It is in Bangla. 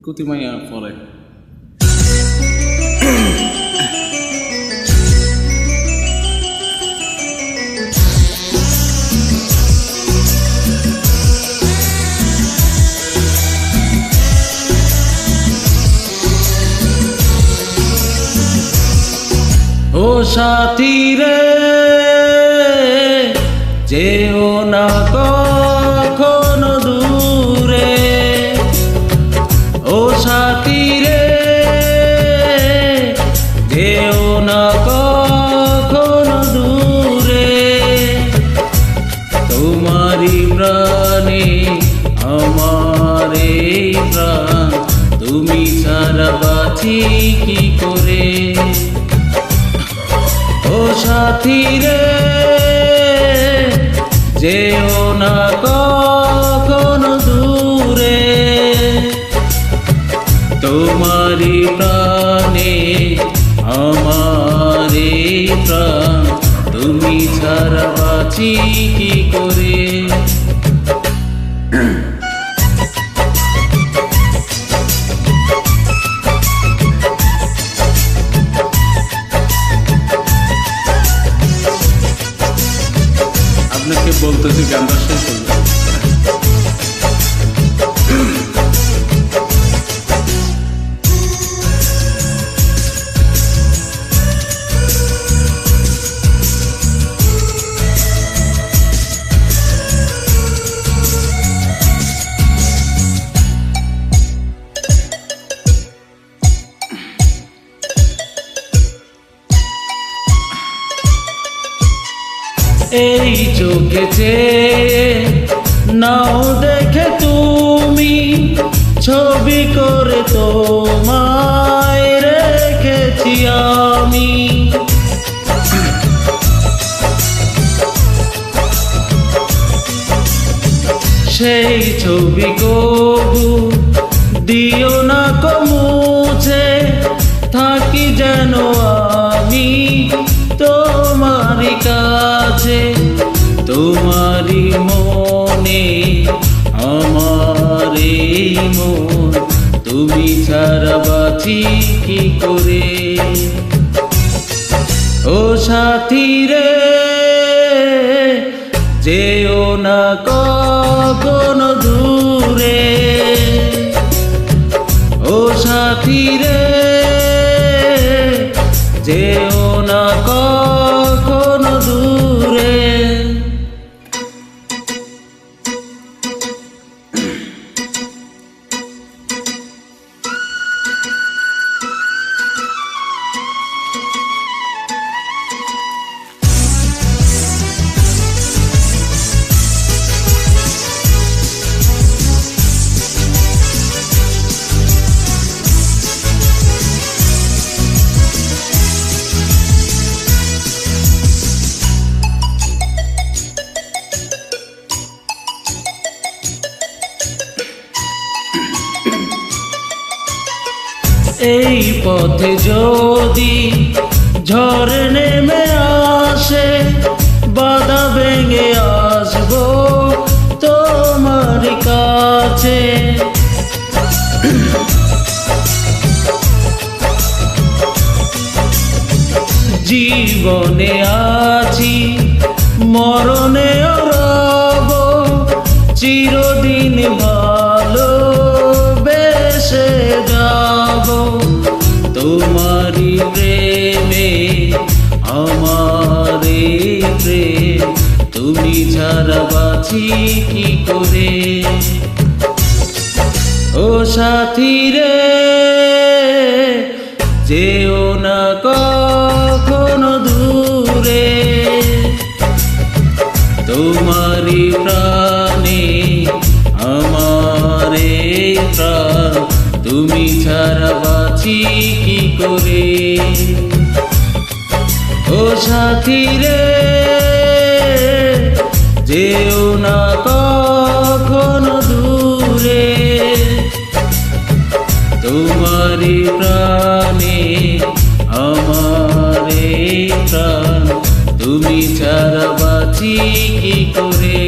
কুতিমাইয়া পরে ও সাথী রে যেও না কখনো দূরে, ও সাথী রে যেও না কখনো দূরে, তোমারি প্রাণে আমার এই প্রাণ, তুমি ছাড়া বাঁচি কি করে। ও সাথী রে যেও না কখনো দূরে, তোমারি প্রাণে আমার এই প্রাণ, তুমি ছাড়া বাঁচি কি করে। আপনাকে বলতেছি গানটা শেষ হলো। এই চোখে চেয়ে নাও দেখে তুমি, ছবি করে তোমায় রেখেছি আমি। সেই ছবি কবু দিও না কো মুছে, থাকি যেন আমি তোমারি কাছে, তোমারি মনে আমার এই মন, তুমি ছাড়া বাঁচি কি করে। ও সাথী রে যেও না কখনো দূরে, ও সাথী রে যেও না কখনো দূরে। এই পথে যদি ঝড় নেমে আসে, বাধা ভেঙে আসবো তোমার কাছে। জীবনে আছি মরণেও রব, চিরদিন ভালো বেসে যাব, তোমারি প্রেমে আমার এই প্রেম, তুমি ছাড়া বাঁচি কি করে। ও সাথী রে যেও না কখনো দূরে, তোমারি প্রাণে আমার এই প্রাণ, তুমি ছাড়া বাঁচি কি করে। ও সাথী রে যেও না কখনো দূরে, তোমারি প্রাণে আমার এই প্রাণ, তুমি ছাড়া বাঁচি কি করে।